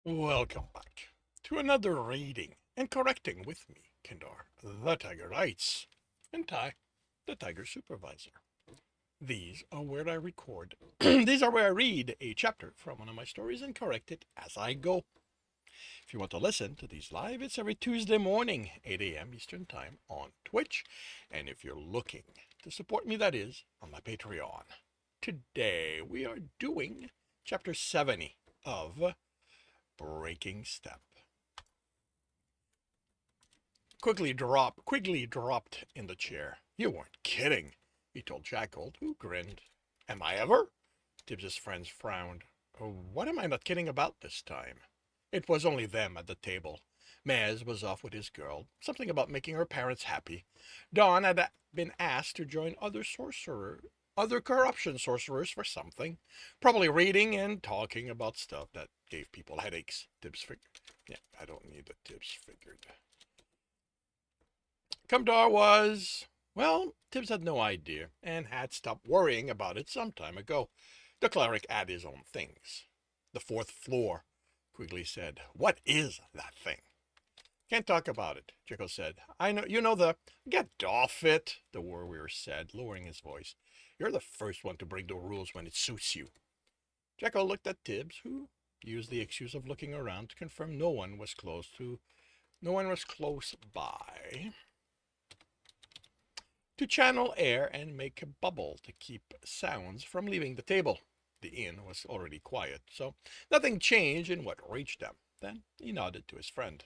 Welcome back to another reading and correcting with me, Kindar, the Tiger Writes, and Ty, the Tiger Supervisor. These are where I record. These are where I read a chapter from one of my stories and correct it as I go. If you want to listen to these live, it's every Tuesday morning, 8 a.m. Eastern Time on Twitch. And if you're looking to support me, that is, on my Patreon. Today we are doing chapter 70 of Breaking Step. Quigley dropped in the chair. You weren't kidding, he told Jackal, who grinned. Am I ever? Tibbs's friends frowned. Oh, what am I not kidding about this time? It was only them at the table. Mez was off with his girl, something about making her parents happy. Dawn had been asked to join other corruption sorcerers for something. Probably reading and talking about stuff that gave people headaches, Tibbs figured. Yeah, I don't need the Tibbs figured. Cumdar was, well, Tibbs had no idea and had stopped worrying about it some time ago. The cleric had his own things. The fourth floor, Quigley said. What is that thing? Can't talk about it, Jekyll said. I know, you know the... Get off it, the warrior said, lowering his voice. You're the first one to break the rules when it suits you. Jekyll looked at Tibbs, who used the excuse of looking around to confirm no one was close by, to channel air and make a bubble to keep sounds from leaving the table. The inn was already quiet, so nothing changed in what reached them. Then he nodded to his friend.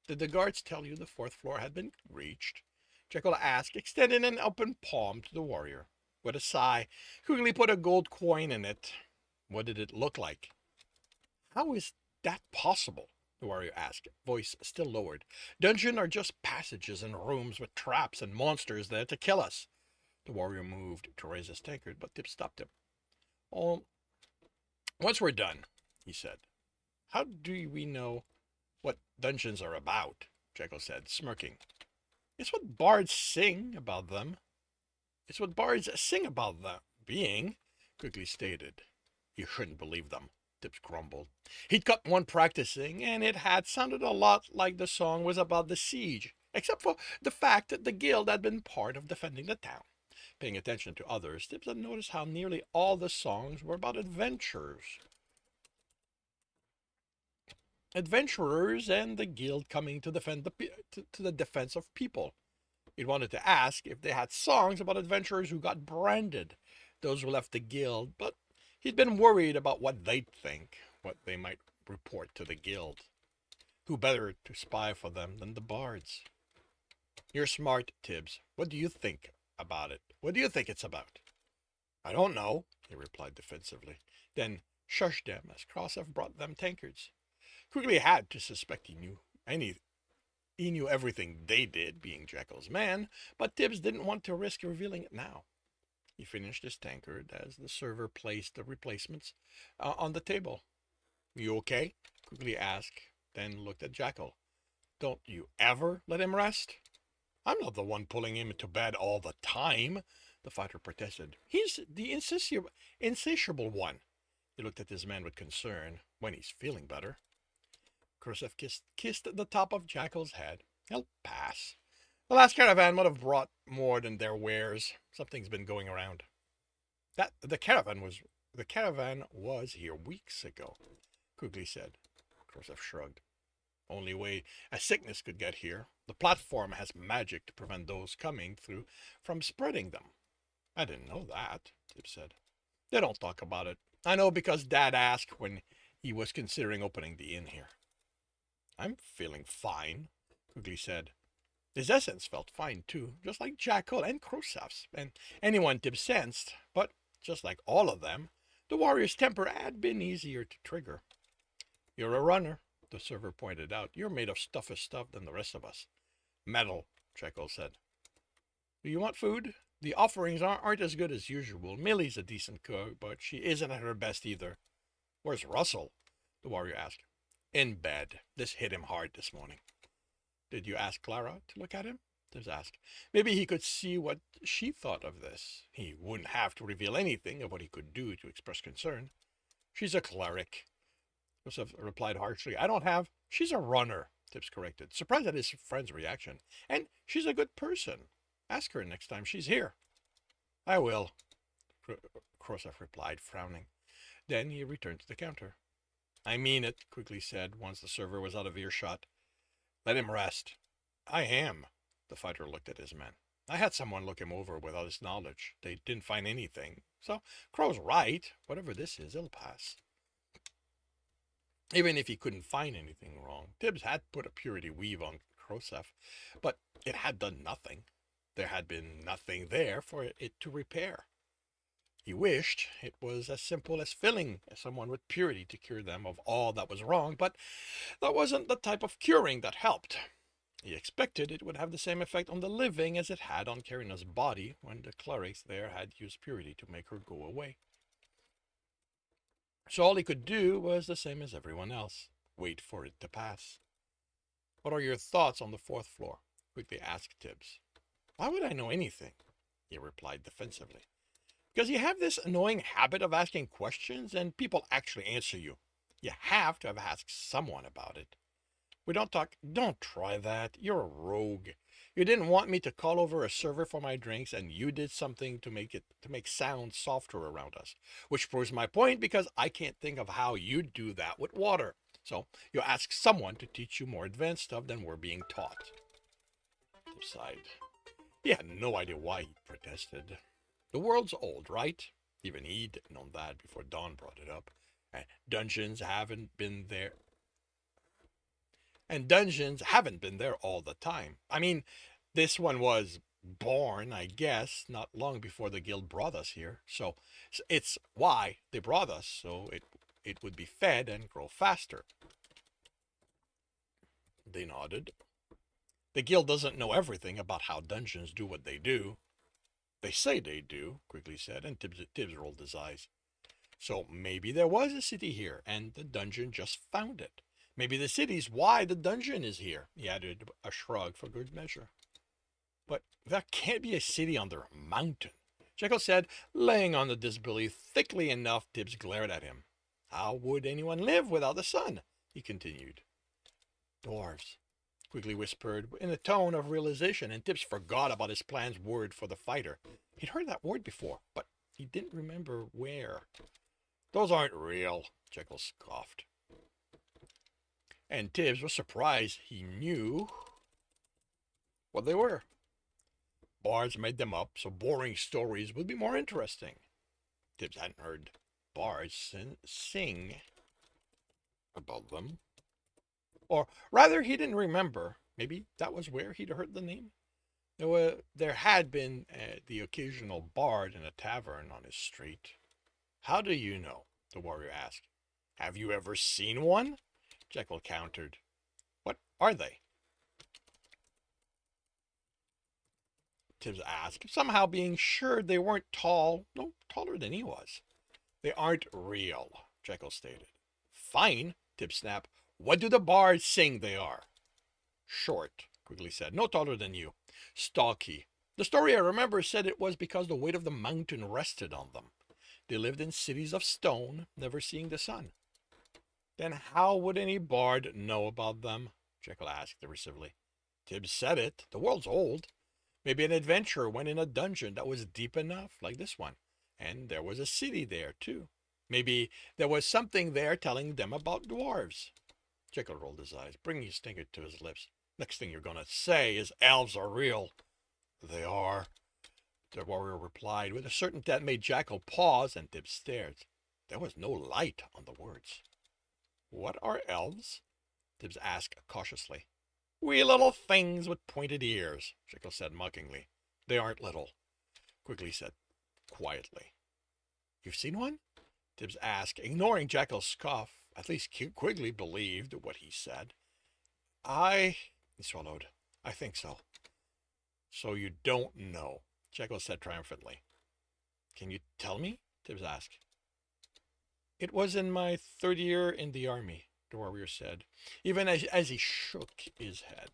Did the guards tell you the fourth floor had been reached? Jekyll asked, extending an open palm to the warrior. With a sigh, Quigley put a gold coin in it. What did it look like? How is that possible? The warrior asked, voice still lowered. Dungeons are just passages and rooms with traps and monsters there to kill us. The warrior moved to raise his tankard, but Tip stopped him. Oh, once we're done, he said. How do we know what dungeons are about? Jekyll said, smirking. It's what bards sing about them. It's what bards sing about them being, Quigley stated. You shouldn't believe them, Tips grumbled. He'd got one practicing, and it had sounded a lot like the song was about the siege, except for the fact that the guild had been part of defending the town. Paying attention to others, Tips had noticed how nearly all the songs were about adventurers. Adventurers and the guild coming to defend to the defense of people. He wanted to ask if they had songs about adventurers who got branded, those who left the guild, but he'd been worried about what they'd think, what they might report to the guild. Who better to spy for them than the bards? You're smart, Tibbs. What do you think about it? What do you think it's about? I don't know, he replied defensively. Then shushed them as Krossev brought them tankards. Quigley had to suspect he knew everything they did, being Jekyll's man, but Tibbs didn't want to risk revealing it now. He finished his tankard as the server placed the replacements on the table. You okay? Quigley asked, then looked at Jackal. Don't you ever let him rest? I'm not the one pulling him into bed all the time, the fighter protested. He's the insatiable one. He looked at his man with concern. When he's feeling better. Khrushchev kissed the top of Jackal's head. He'll pass. The last caravan would have brought more than their wares. Something's been going around. The caravan was here weeks ago, Quigley said. Khrushchev shrugged. Only way a sickness could get here. The platform has magic to prevent those coming through from spreading them. I didn't know that, Tip said. They don't talk about it. I know because Dad asked when he was considering opening the inn here. I'm feeling fine, Quigley said. His essence felt fine too, just like Jackal and Khrushchev's, and anyone Tip sensed, but just like all of them, the warrior's temper had been easier to trigger. You're a runner, the server pointed out. You're made of tougher stuff than the rest of us. Metal, Jekyll said. Do you want food? The offerings aren't as good as usual. Millie's a decent cook, but she isn't at her best either. Where's Russell? The warrior asked. In bed. This hit him hard this morning. Did you ask Clara to look at him? Tibbs asked. Maybe he could see what she thought of this. He wouldn't have to reveal anything of what he could do to express concern. She's a cleric. Joseph replied harshly. I don't have. She's a runner, Tibs corrected, surprised at his friend's reaction. And she's a good person. Ask her next time she's here. I will, Krosef replied, frowning. Then he returned to the counter. I mean it, quickly said, once the server was out of earshot. Let him rest. I am. The fighter looked at his men. I had someone look him over without his knowledge. They didn't find anything. So, Crow's right. Whatever this is, it'll pass. Even if he couldn't find anything wrong, Tibs had put a purity weave on Krosef, but it had done nothing. There had been nothing there for it to repair. He wished it was as simple as filling someone with purity to cure them of all that was wrong, but that wasn't the type of curing that helped. He expected it would have the same effect on the living as it had on Karina's body when the clerics there had used purity to make her go away. So all he could do was the same as everyone else, wait for it to pass. What are your thoughts on the fourth floor? Quickly asked Tibs. Why would I know anything? He replied defensively. Because you have this annoying habit of asking questions and people actually answer you. You have to have asked someone about it. We don't talk. Don't try that. You're a rogue. You didn't want me to call over a server for my drinks, and you did something to make sound softer around us. Which proves my point because I can't think of how you'd do that with water. So you ask someone to teach you more advanced stuff than we're being taught. Tip sighed. He had no idea why he protested. The world's old, right? Even he didn't know that before Dawn brought it up. And dungeons haven't been there all the time. I mean, this one was born, I guess, not long before the guild brought us here. So it's why they brought us, so it would be fed and grow faster. They nodded. The guild doesn't know everything about how dungeons do what they do. They say they do, quickly said, and Tibs rolled his eyes. So maybe there was a city here, and the dungeon just found it. Maybe the city's why the dungeon is here, he added a shrug for good measure. But there can't be a city under a mountain, Jekyll said, laying on the disbelief thickly enough. Tibs glared at him. How would anyone live without the sun? He continued. Dwarves, quickly whispered in a tone of realization, and Tibs forgot about his plan's word for the fighter. He'd heard that word before, but he didn't remember where. Those aren't real, Jekyll scoffed. And Tibs was surprised he knew what they were. Bards made them up so boring stories would be more interesting. Tibs hadn't heard bards sing about them. Or rather, he didn't remember. Maybe that was where he'd heard the name. There had been the occasional bard in a tavern on his street. How do you know? The warrior asked. Have you ever seen one? Jekyll countered. What are they? Tibs asked, somehow being sure they weren't tall, no, taller than he was. They aren't real, Jekyll stated. Fine, Tibs snapped. What do the bards sing they are? Short, Quigley said, no taller than you. Stocky. The story I remember said it was because the weight of the mountain rested on them. They lived in cities of stone, never seeing the sun. Then how would any bard know about them? Jekyll asked derisively. Tibs said it. The world's old. Maybe an adventurer went in a dungeon that was deep enough, like this one. And there was a city there, too. Maybe there was something there telling them about dwarves. Jekyll rolled his eyes, bringing his finger to his lips. Next thing you're going to say is elves are real. They are, the warrior replied with a certainty that made Jekyll pause, and Tibs stared. There was no light on the words. What are elves? Tibs asked cautiously. Wee little things with pointed ears, Jekyll said mockingly. They aren't little, Quigley said quietly. You've seen one? Tibs asked, ignoring Jekyll's scoff. At least Quigley believed what he said. He swallowed. I think so. So you don't know, Jekyll said triumphantly. Can you tell me? Tibs asked. It was in my third year in the army, the warrior said, even as he shook his head.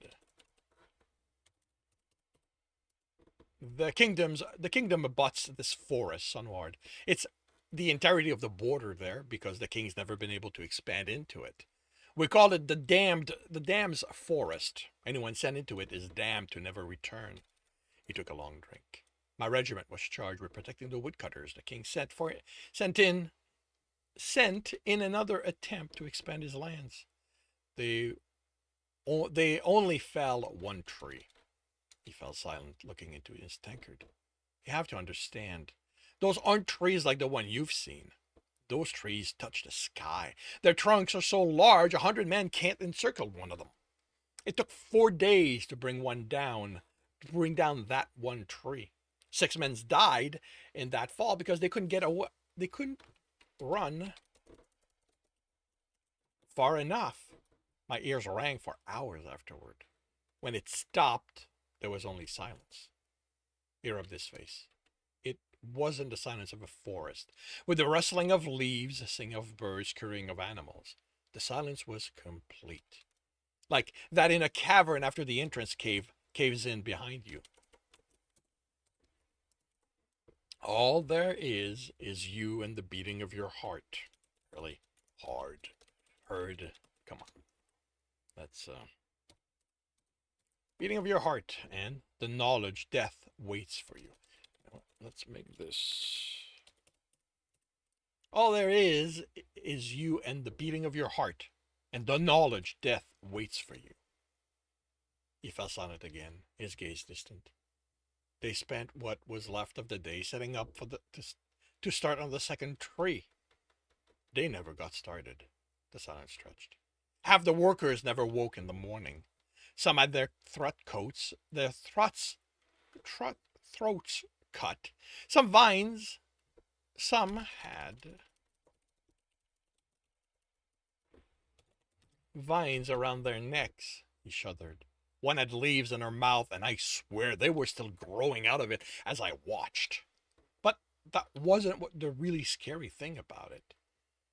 The kingdom abuts this forest sunward. It's the entirety of the border there because the king's never been able to expand into it. We call it the dam's forest. Anyone sent into it is damned to never return. He took a long drink. My regiment was charged with protecting the woodcutters the king sent in sent in another attempt to expand his lands. They they only fell one tree. He fell silent, looking into his tankard. You have to understand, those aren't trees like the one you've seen. Those trees touch the sky. Their trunks are so large, 100 men can't encircle one of them. It took 4 days to bring down that one tree. 6 men died in that fall because they couldn't get away. They couldn't run far enough. My ears rang for hours afterward. When it stopped, there was only silence. He rubbed his face. It wasn't the silence of a forest, with the rustling of leaves, the singing of birds, scurrying of animals. The silence was complete. Like that in a cavern after the entrance caves in behind you. All there is you and the beating of your heart. Really hard. Heard. Come on. That's beating of your heart and the knowledge death waits for you. Let's make this. All there is you and the beating of your heart and the knowledge death waits for you. He fell silent again, his gaze distant. They spent what was left of the day setting up for to start on the second tree. They never got started. The silence stretched. Half the workers never woke in the morning. Some had their throats cut. Some had vines around their necks. He shuddered. One had leaves in her mouth, and I swear they were still growing out of it as I watched. But that wasn't what the really scary thing about it.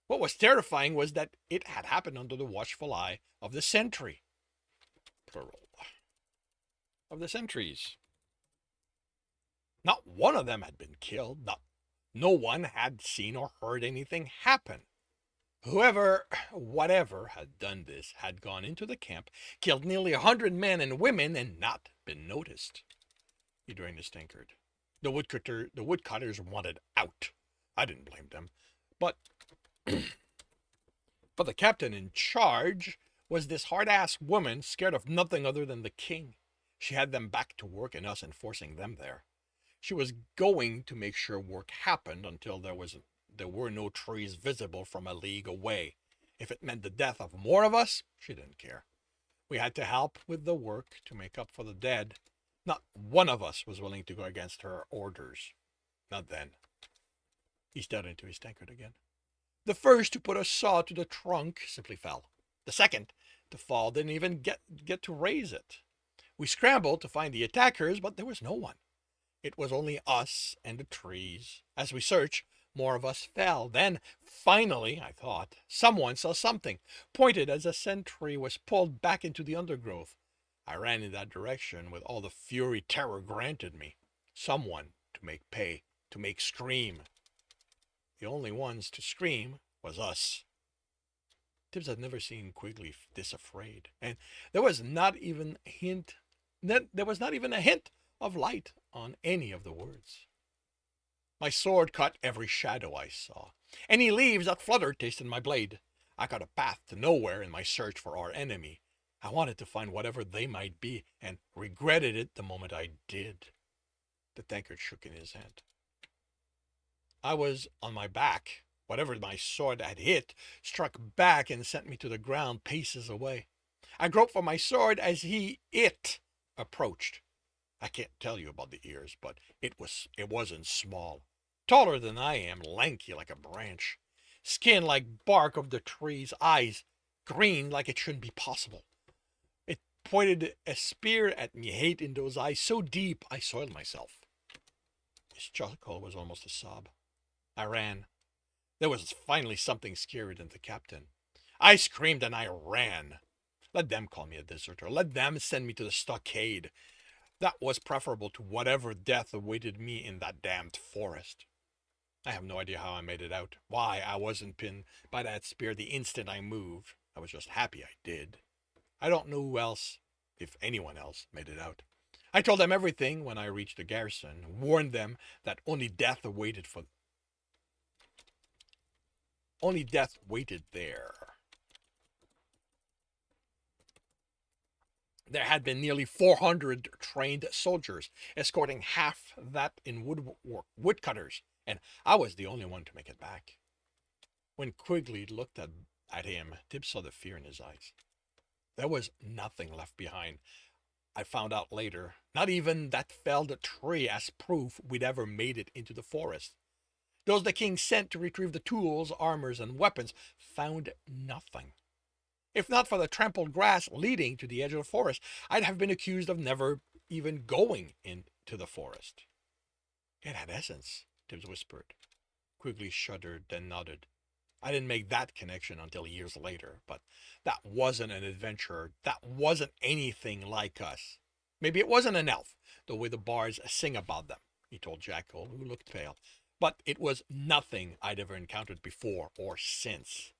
What was terrifying was that it had happened under the watchful eye of the sentry. Plural. Of the sentries. Not one of them had been killed. No one had seen or heard anything happen. Whatever had done this had gone into the camp, killed nearly 100 men and women, and not been noticed. He drained his tankard. The woodcutters wanted out. I didn't blame them. But the captain in charge was this hard-ass woman scared of nothing other than the king. She had them back to work and us enforcing them there. She was going to make sure work happened until there were no trees visible from a league away. If it meant the death of more of us, she didn't care. We had to help with the work to make up for the dead. Not one of us was willing to go against her orders. Not then. He stared into his tankard again. The first to put a saw to the trunk simply fell. The second to fall didn't even get to raise it. We scrambled to find the attackers, but there was no one. It was only us and the trees. As we searched, more of us fell. Then, finally, I thought, someone saw something, pointed as a sentry was pulled back into the undergrowth. I ran in that direction with all the fury terror granted me. Someone to make pay, to make scream. The only ones to scream was us. Tibs had never seen Quigley this afraid, and there was not even a hint of light on any of the words. My sword cut every shadow I saw. Any leaves that fluttered tasted my blade. I cut a path to nowhere in my search for our enemy. I wanted to find whatever they might be, and regretted it the moment I did. The tankard shook in his hand. I was on my back. Whatever my sword had hit struck back and sent me to the ground paces away. I groped for my sword as it approached. I can't tell you about the ears, but it wasn't small. Taller than I am, lanky like a branch. Skin like bark of the trees, eyes green like it shouldn't be possible. It pointed a spear at me, hate in those eyes so deep I soiled myself. His chuckle was almost a sob. I ran. There was finally something scarier than the captain. I screamed and I ran. Let them call me a deserter. Let them send me to the stockade. That was preferable to whatever death awaited me in that damned forest. I have no idea how I made it out. Why I wasn't pinned by that spear the instant I moved. I was just happy I did. I don't know who else, if anyone else, made it out. I told them everything when I reached the garrison, warned them that only death waited there. There had been nearly 400 trained soldiers escorting half that in woodcutters, and I was the only one to make it back. When Quigley looked at him, Tibs saw the fear in his eyes. There was nothing left behind. I found out later, not even that felled tree as proof we'd ever made it into the forest. Those the king sent to retrieve the tools, armors, and weapons found nothing. If not for the trampled grass leading to the edge of the forest, I'd have been accused of never even going into the forest. It had essence, Tibbs whispered. Quigley shuddered, then nodded. I didn't make that connection until years later, but that wasn't an adventurer. That wasn't anything like us. Maybe it wasn't an elf, the way the bards sing about them, he told Jackal, who looked pale. But it was nothing I'd ever encountered before or since.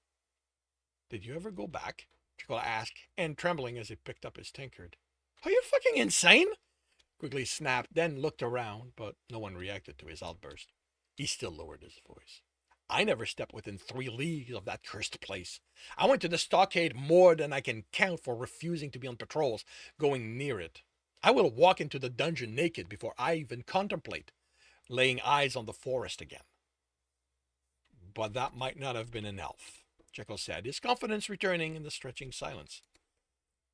Did you ever go back? Jackal asked, and trembling as he picked up his tankard. Are you fucking insane? Quigley snapped, then looked around, but no one reacted to his outburst. He still lowered his voice. I never stepped within 3 leagues of that cursed place. I went to the stockade more than I can count for refusing to be on patrols, going near it. I will walk into the dungeon naked before I even contemplate laying eyes on the forest again. But that might not have been an elf, Jekyll said, his confidence returning in the stretching silence.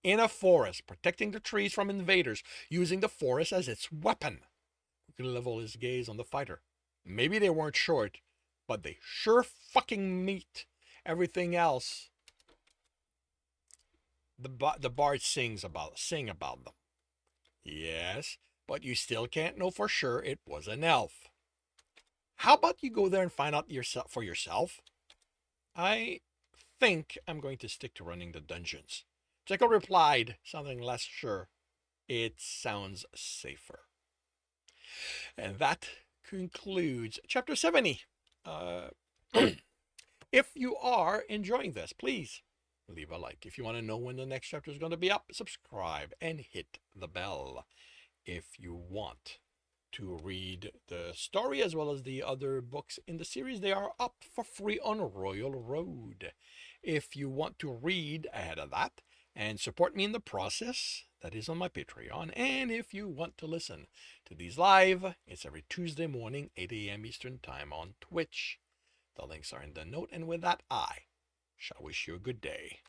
In a forest, protecting the trees from invaders, using the forest as its weapon. He could level his gaze on the fighter. Maybe they weren't short, but they sure fucking meet everything else the bard sing about them. Yes, but you still can't know for sure it was an elf. How about you go there and find out for yourself? I think I'm going to stick to running the dungeons. Jekyll replied, sounding less sure. It sounds safer. And that concludes chapter 70. If you are enjoying this, please leave a like. If you want to know when the next chapter is going to be up, subscribe and hit the bell. If you want to read the story as well as the other books in the series, they are up for free on Royal Road. If you want to read ahead of that and support me in the process, that is on my Patreon. And if you want to listen to these live, it's every Tuesday morning, 8 a.m. Eastern Time on Twitch. The links are in the note, and with that, I shall wish you a good day.